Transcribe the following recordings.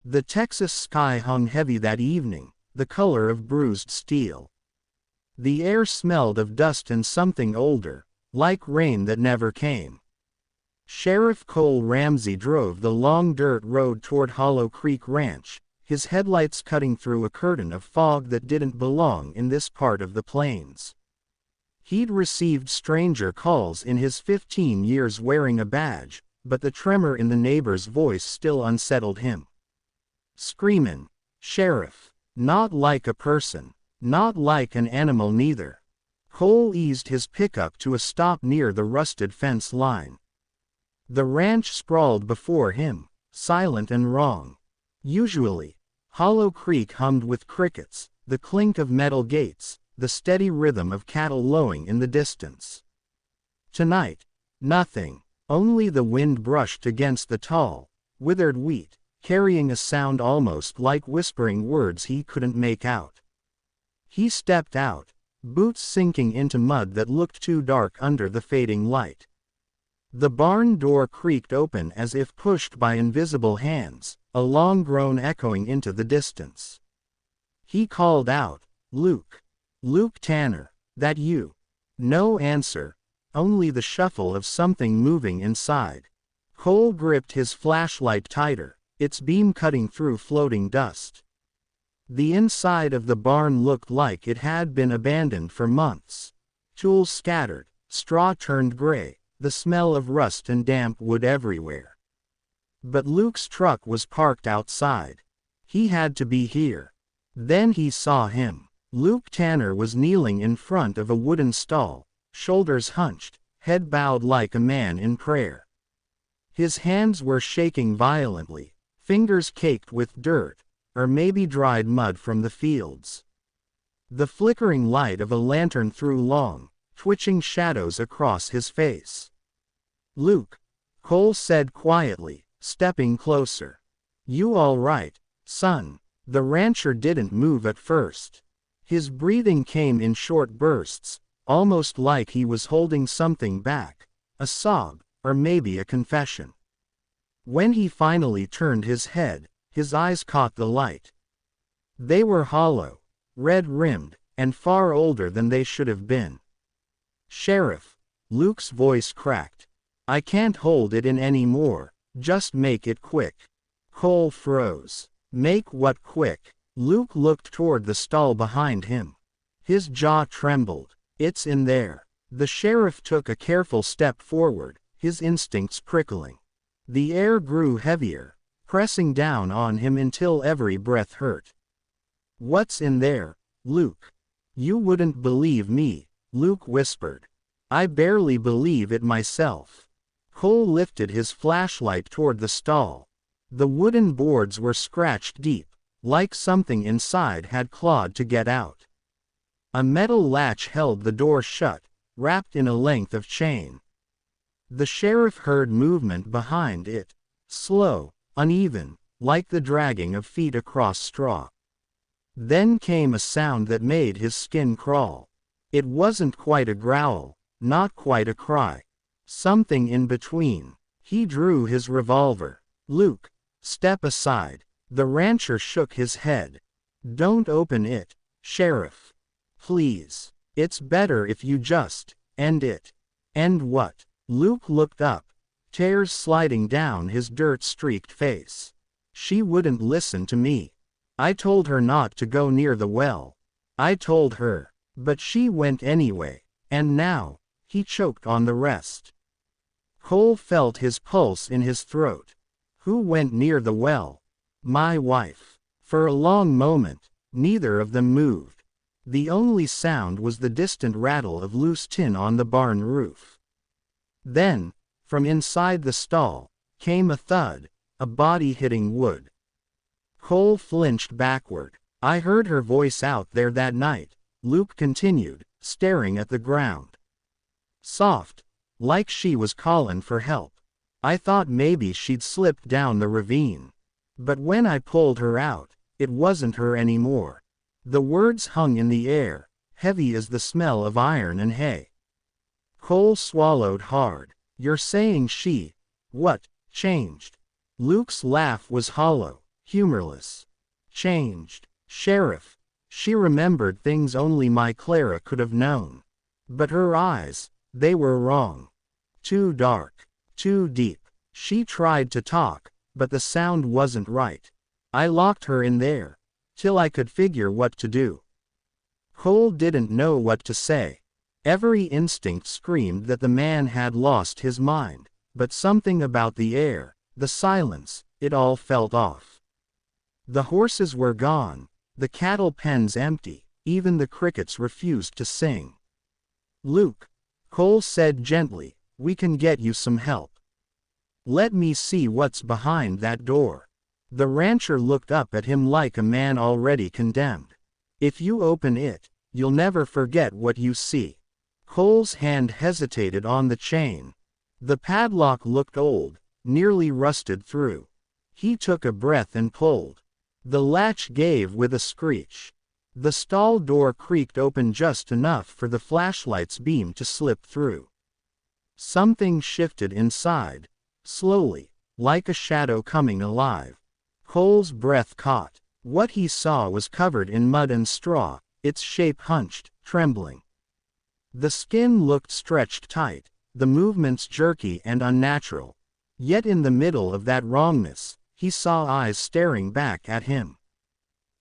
The Texas sky hung heavy that evening, the color of bruised steel. The air smelled of dust and something older, like rain that never came. Sheriff Cole Ramsey drove the long dirt road toward Hollow Creek Ranch, his headlights cutting through a curtain of fog that didn't belong in this part of the plains. He'd received stranger calls in his 15 years wearing a badge, but the tremor in the neighbor's voice still unsettled him. "Screamin', Sheriff. Not like a person. Not like an animal neither." Cole eased his pickup to a stop near the rusted fence line. The ranch sprawled before him, silent and wrong. Usually, Hollow Creek hummed with crickets, the clink of metal gates, the steady rhythm of cattle lowing in the distance. Tonight, nothing, only the wind brushed against the tall, withered wheat, carrying a sound almost like whispering words he couldn't make out. He stepped out, boots sinking into mud that looked too dark under the fading light. The barn door creaked open as if pushed by invisible hands, a long groan echoing into the distance. He called out, "Luke. Luke Tanner, that you?" No answer, only the shuffle of something moving inside. Cole gripped his flashlight tighter, its beam cutting through floating dust. The inside of the barn looked like it had been abandoned for months. Tools scattered, straw turned gray, the smell of rust and damp wood everywhere. But Luke's truck was parked outside. He had to be here. Then he saw him. Luke Tanner was kneeling in front of a wooden stall, shoulders hunched, head bowed like a man in prayer. His hands were shaking violently, fingers caked with dirt, or maybe dried mud from the fields. The flickering light of a lantern threw long, twitching shadows across his face. "Luke," Cole said quietly, stepping closer. "You all right, son?" The rancher didn't move at first. His breathing came in short bursts, almost like he was holding something back, a sob, or maybe a confession. When he finally turned his head, his eyes caught the light. They were hollow, red-rimmed, and far older than they should have been. "Sheriff," Luke's voice cracked. "I can't hold it in anymore, just make it quick." Cole froze. "Make what quick?" Luke looked toward the stall behind him. His jaw trembled. "It's in there." The sheriff took a careful step forward, his instincts prickling. The air grew heavier, pressing down on him until every breath hurt. "What's in there, Luke?" "You wouldn't believe me," Luke whispered. "I barely believe it myself." Cole lifted his flashlight toward the stall. The wooden boards were scratched deep, like something inside had clawed to get out. A metal latch held the door shut, wrapped in a length of chain. The sheriff heard movement behind it, slow, uneven, like the dragging of feet across straw. Then came a sound that made his skin crawl. It wasn't quite a growl, not quite a cry. Something in between. He drew his revolver. "Luke, step aside." The rancher shook his head. "Don't open it, Sheriff. Please. It's better if you just end it." "End what?" Luke looked up, tears sliding down his dirt-streaked face. "She wouldn't listen to me. I told her not to go near the well. I told her, but she went anyway, and now," he choked on the rest. Cole felt his pulse in his throat. "Who went near the well?" "My wife." For a long moment, neither of them moved. The only sound was the distant rattle of loose tin on the barn roof. Then, from inside the stall, came a thud, a body hitting wood. Cole flinched backward. "I heard her voice out there that night," Luke continued, staring at the ground. "Soft, like she was callin' for help. I thought maybe she'd slipped down the ravine. But when I pulled her out, it wasn't her anymore." The words hung in the air, heavy as the smell of iron and hay. Cole swallowed hard. "You're saying she, what, changed?" Luke's laugh was hollow, humorless. Changed. Sheriff. She remembered things only my Clara could have known. But her eyes, they were wrong. Too dark. Too deep. She tried to talk, but the sound wasn't right. I locked her in there. Till I could figure what to do. Cole didn't know what to say. Every instinct screamed that the man had lost his mind, but something about the air, the silence, it all felt off. The horses were gone, the cattle pens empty, even the crickets refused to sing. Luke, Cole said gently, we can get you some help. Let me see what's behind that door. The rancher looked up at him like a man already condemned. If you open it, you'll never forget what you see. Cole's hand hesitated on the chain. The padlock looked old, nearly rusted through. He took a breath and pulled. The latch gave with a screech. The stall door creaked open just enough for the flashlight's beam to slip through. Something shifted inside, slowly, like a shadow coming alive. Cole's breath caught. What he saw was covered in mud and straw, its shape hunched, trembling. The skin looked stretched tight, the movements jerky and unnatural. Yet in the middle of that wrongness, he saw eyes staring back at him.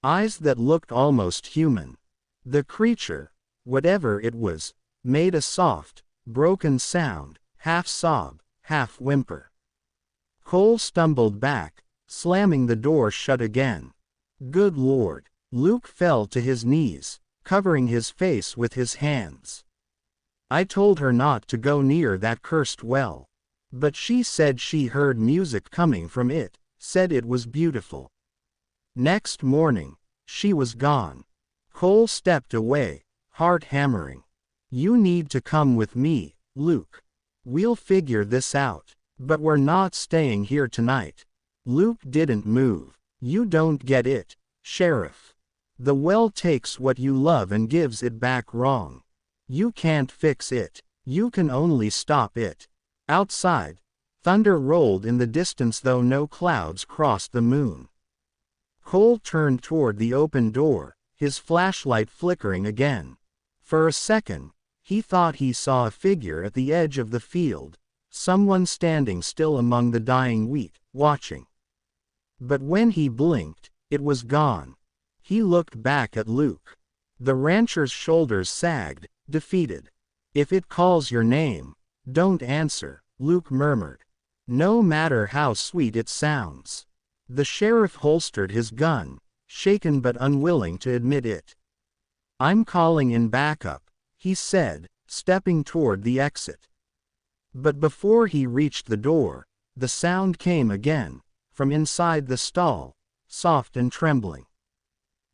Eyes that looked almost human. The creature, whatever it was, made a soft, broken sound, half sob, half whimper. Cole stumbled back, slamming the door shut again. Good Lord! Luke fell to his knees, covering his face with his hands. I told her not to go near that cursed well. But she said she heard music coming from it, said it was beautiful. Next morning, she was gone. Cole stepped away, heart hammering. You need to come with me, Luke. We'll figure this out. But we're not staying here tonight. Luke didn't move. You don't get it, Sheriff. The well takes what you love and gives it back wrong. You can't fix it. You can only stop it. Outside, thunder rolled in the distance though no clouds crossed the moon. Cole turned toward the open door, his flashlight flickering again. For a second, he thought he saw a figure at the edge of the field, someone standing still among the dying wheat, watching. But when he blinked, it was gone. He looked back at Luke. The rancher's shoulders sagged, defeated. If it calls your name, don't answer, Luke murmured. No matter how sweet it sounds. The sheriff holstered his gun, shaken but unwilling to admit it. I'm calling in backup, he said, stepping toward the exit. But before he reached the door, the sound came again, from inside the stall, soft and trembling.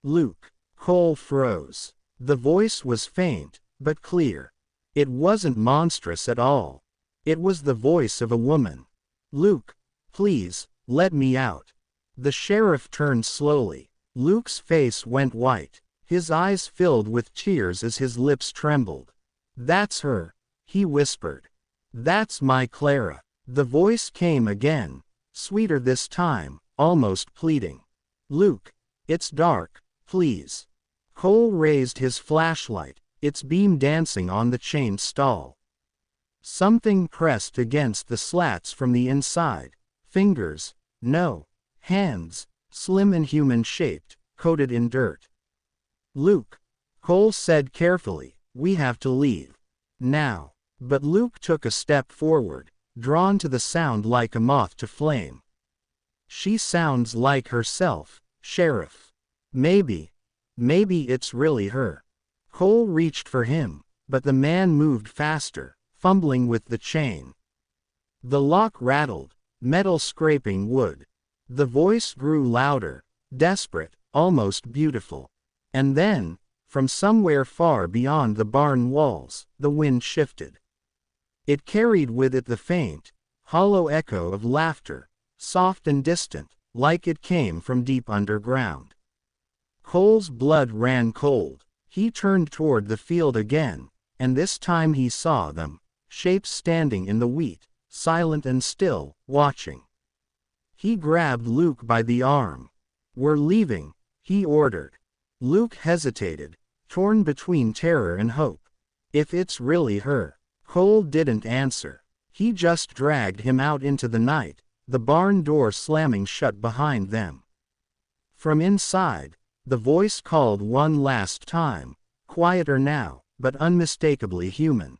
Luke. Cole froze. The voice was faint, but clear. It wasn't monstrous at all. It was the voice of a woman. Luke, please, let me out. The sheriff turned slowly. Luke's face went white. His eyes filled with tears as his lips trembled. That's her, he whispered. That's my Clara. The voice came again, sweeter this time, almost pleading. Luke, it's dark, please. Cole raised his flashlight, its beam dancing on the chained stall. Something pressed against the slats from the inside. Fingers, no, hands, slim and human-shaped, coated in dirt. Luke, Cole said carefully, we have to leave. Now. But Luke took a step forward, drawn to the sound like a moth to flame. She sounds like herself, Sheriff. Maybe it's really her. Cole reached for him, but the man moved faster, fumbling with the chain. The lock rattled, metal scraping wood. The voice grew louder, desperate, almost beautiful. And then, from somewhere far beyond the barn walls, the wind shifted. It carried with it the faint, hollow echo of laughter, soft and distant, like it came from deep underground. Cole's blood ran cold. He turned toward the field again, and this time he saw them, shapes standing in the wheat, silent and still, watching. He grabbed Luke by the arm. "We're leaving," he ordered. Luke hesitated, torn between terror and hope. If it's really her. Cole didn't answer. He just dragged him out into the night, the barn door slamming shut behind them. From inside, the voice called one last time, quieter now, but unmistakably human.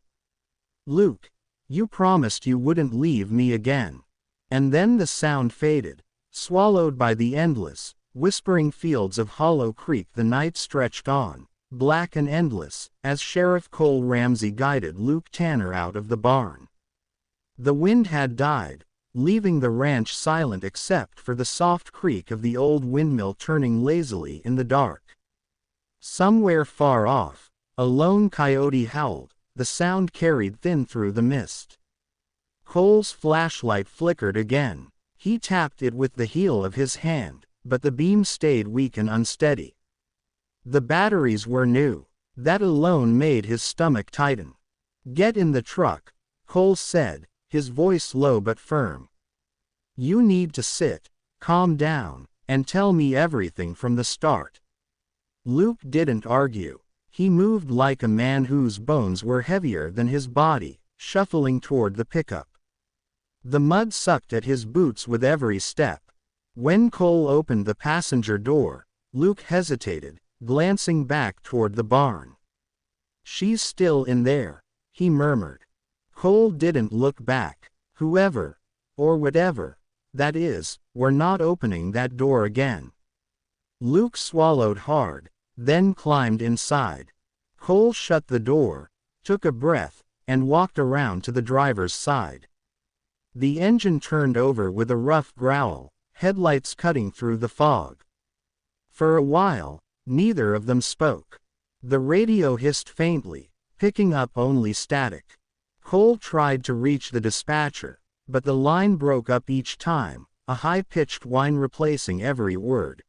"Luke, you promised you wouldn't leave me again." And then the sound faded, swallowed by the endless, whispering fields of Hollow Creek. The night stretched on, black and endless, as Sheriff Cole Ramsey guided Luke Tanner out of the barn. The wind had died, leaving the ranch silent except for the soft creak of the old windmill turning lazily in the dark. Somewhere far off, a lone coyote howled, the sound carried thin through the mist. Cole's flashlight flickered again. He tapped it with the heel of his hand, but the beam stayed weak and unsteady. The batteries were new. That alone made his stomach tighten. "Get in the truck," Cole said, his voice low but firm. "You need to sit, calm down, and tell me everything from the start." Luke didn't argue. He moved like a man whose bones were heavier than his body, shuffling toward the pickup. The mud sucked at his boots with every step. When Cole opened the passenger door, Luke hesitated, glancing back toward the barn. "She's still in there," he murmured. Cole didn't look back. "Whoever, or whatever that is, we're not opening that door again." Luke swallowed hard, then climbed inside. Cole shut the door, took a breath, and walked around to the driver's side. The engine turned over with a rough growl, headlights cutting through the fog. For a while, neither of them spoke. The radio hissed faintly, picking up only static. Cole tried to reach the dispatcher, but the line broke up each time, a high-pitched whine replacing every word.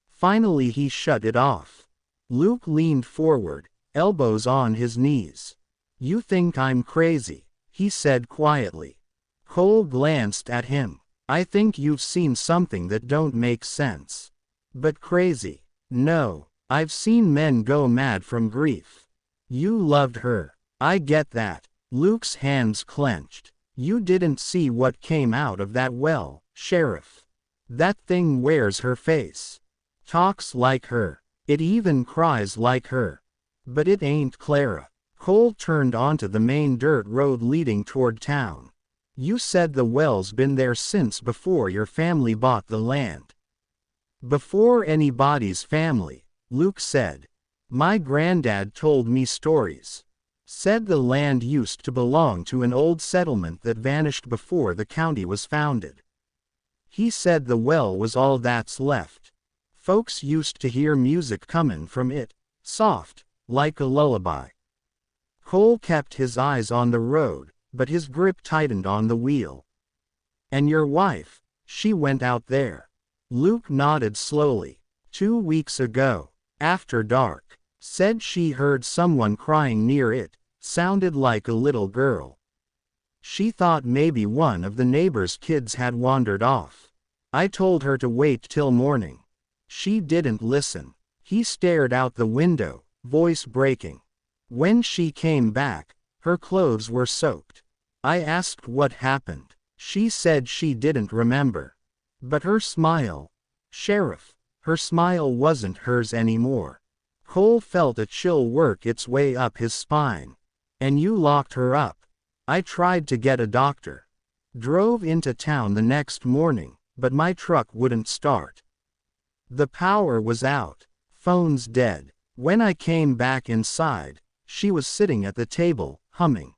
Finally he shut it off. Luke leaned forward, elbows on his knees. "You think I'm crazy," he said quietly. Cole glanced at him. "I think you've seen something that don't make sense. But crazy? No. I've seen men go mad from grief. You loved her. I get that." Luke's hands clenched. "You didn't see what came out of that well, Sheriff. That thing wears her face. Talks like her. It even cries like her. But it ain't Clara." Cole turned onto the main dirt road leading toward town. "You said the well's been there since before your family bought the land." "Before anybody's family," Luke said. "My granddad told me stories. Said the land used to belong to an old settlement that vanished before the county was founded. He said the well was all that's left. Folks used to hear music comin' from it, soft, like a lullaby." Cole kept his eyes on the road, but his grip tightened on the wheel. "And your wife, she went out there?" Luke nodded slowly. 2 weeks ago, after dark. Said she heard someone crying near it, sounded like a little girl. She thought maybe one of the neighbor's kids had wandered off. I told her to wait till morning. She didn't listen." He stared out the window, voice breaking. "When she came back, her clothes were soaked. I asked what happened. She said she didn't remember. But her smile, Sheriff, her smile wasn't hers anymore." Cole felt a chill work its way up his spine. "And you locked her up." "I tried to get a doctor. Drove into town the next morning, but my truck wouldn't start. The power was out. Phone's dead. When I came back inside, she was sitting at the table, humming."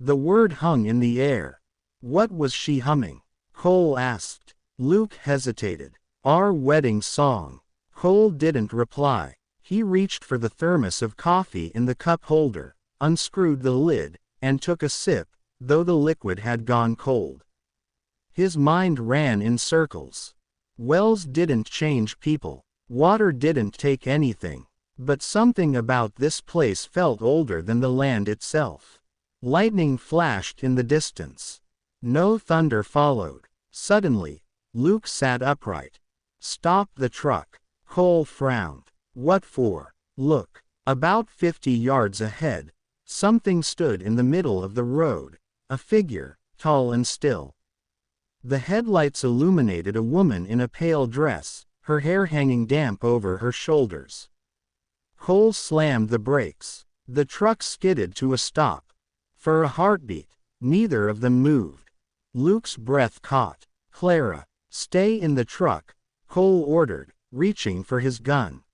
The word hung in the air. "What was she humming?" Cole asked. Luke hesitated. "Our wedding song." Cole didn't reply. He reached for the thermos of coffee in the cup holder, unscrewed the lid, and took a sip, though the liquid had gone cold. His mind ran in circles. Wells didn't change people. Water didn't take anything. But something about this place felt older than the land itself. Lightning flashed in the distance. No thunder followed. Suddenly, Luke sat upright. Stop the truck. Cole frowned. What for? Look. About 50 yards ahead, something stood in the middle of the road, a figure, tall and still. The headlights illuminated a woman in a pale dress, her hair hanging damp over her shoulders. Cole slammed the brakes. The truck skidded to a stop. For a heartbeat, neither of them moved. Luke's breath caught. "Clara, stay in the truck," Cole ordered, reaching for his gun.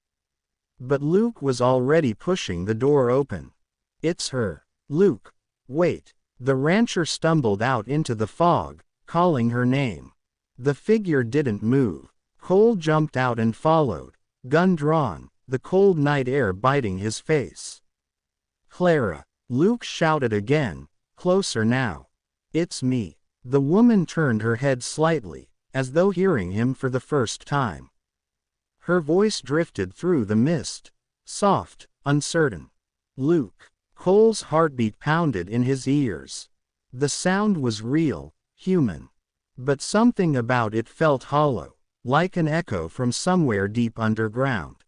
But Luke was already pushing the door open. "It's her. Luke, wait." The rancher stumbled out into the fog, calling her name. The figure didn't move. Cole jumped out and followed, gun drawn, the cold night air biting his face. "Clara," Luke shouted again, closer now. "It's me." The woman turned her head slightly, as though hearing him for the first time. Her voice drifted through the mist, soft, uncertain. "Luke." Cole's heartbeat pounded in his ears. The sound was real, human. But something about it felt hollow, like an echo from somewhere deep underground.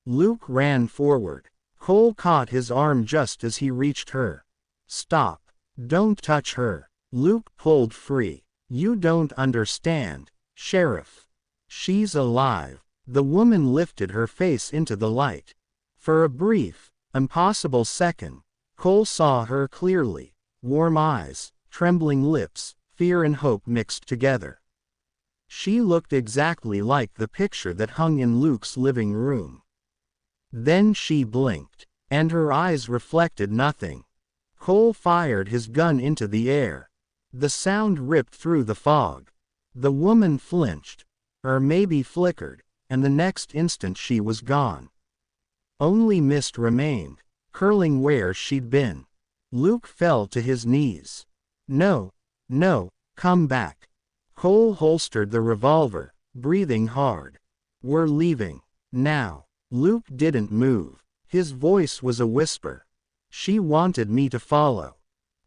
Luke ran forward. Cole caught his arm just as he reached her. "Stop. Don't touch her." Luke pulled free. "You don't understand, Sheriff. She's alive." The woman lifted her face into the light. For a brief, impossible second, Cole saw her clearly. Warm eyes, trembling lips, fear and hope mixed together. She looked exactly like the picture that hung in Luke's living room. Then she blinked, and her eyes reflected nothing. Cole fired his gun into the air. The sound ripped through the fog. The woman flinched, or maybe flickered, and the next instant she was gone. Only mist remained, curling where she'd been. Luke fell to his knees. "No, no, come back." Cole holstered the revolver, breathing hard. "We're leaving. Now." Luke didn't move. His voice was a whisper. "She wanted me to follow."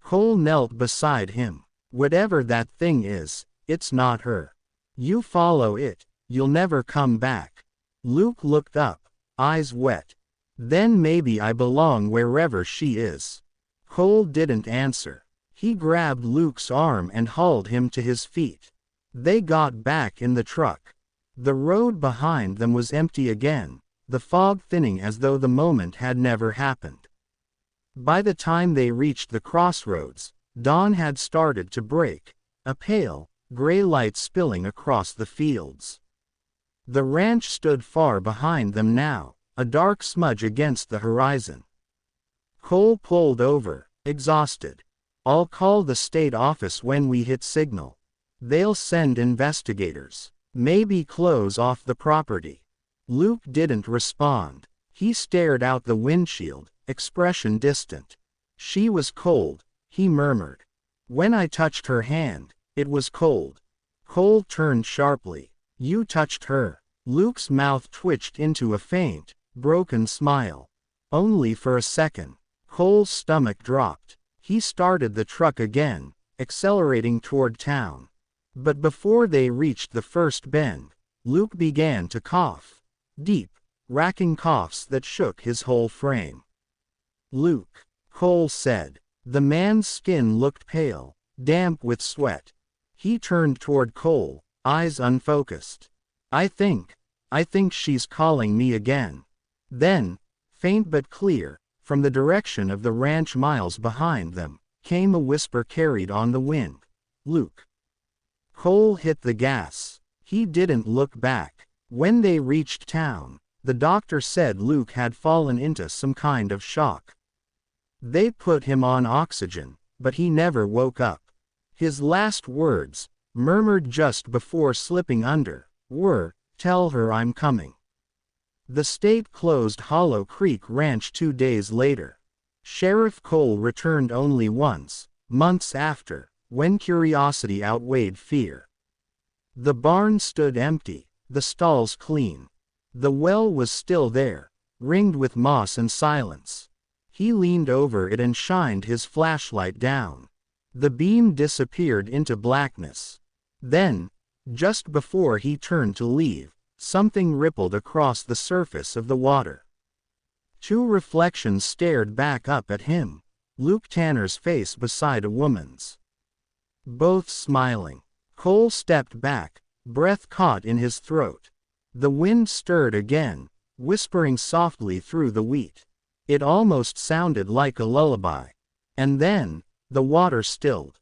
Cole knelt beside him. "Whatever that thing is, it's not her. You follow it, you'll never come back." Luke looked up, eyes wet. "Then maybe I belong wherever she is." Cole didn't answer. He grabbed Luke's arm and hauled him to his feet. They got back in the truck. The road behind them was empty again, the fog thinning as though the moment had never happened. By the time they reached the crossroads, dawn had started to break, a pale, gray light spilling across the fields. The ranch stood far behind them now, a dark smudge against the horizon. Cole pulled over, exhausted. "I'll call the state office when we hit signal. They'll send investigators. Maybe close off the property." Luke didn't respond. He stared out the windshield, expression distant. "She was cold," he murmured. "When I touched her hand, it was cold." Cole turned sharply. "You touched her." Luke's mouth twitched into a faint, broken smile. Only for a second. Cole's stomach dropped. He started the truck again, accelerating toward town. But before they reached the first bend, Luke began to cough. Deep, racking coughs that shook his whole frame. "Luke," Cole said. The man's skin looked pale, damp with sweat. He turned toward Cole, eyes unfocused. I think she's calling me again." Then, faint but clear, from the direction of the ranch miles behind them, came a whisper carried on the wind. "Luke." Cole hit the gas. He didn't look back. When they reached town, the doctor said Luke had fallen into some kind of shock. They put him on oxygen, but he never woke up. His last words, murmured just before slipping under, were, "Tell her I'm coming." The state closed Hollow Creek Ranch 2 days later. Sheriff Cole returned only once, months after, when curiosity outweighed fear. The barn stood empty, the stalls clean. The well was still there, ringed with moss and silence. He leaned over it and shined his flashlight down. The beam disappeared into blackness. Then, Just before he turned to leave, something rippled across the surface of the water. Two reflections stared back up at him, Luke Tanner's face beside a woman's. Both smiling. Cole stepped back, breath caught in his throat. The wind stirred again, whispering softly through the wheat. It almost sounded like a lullaby. And then, the water stilled.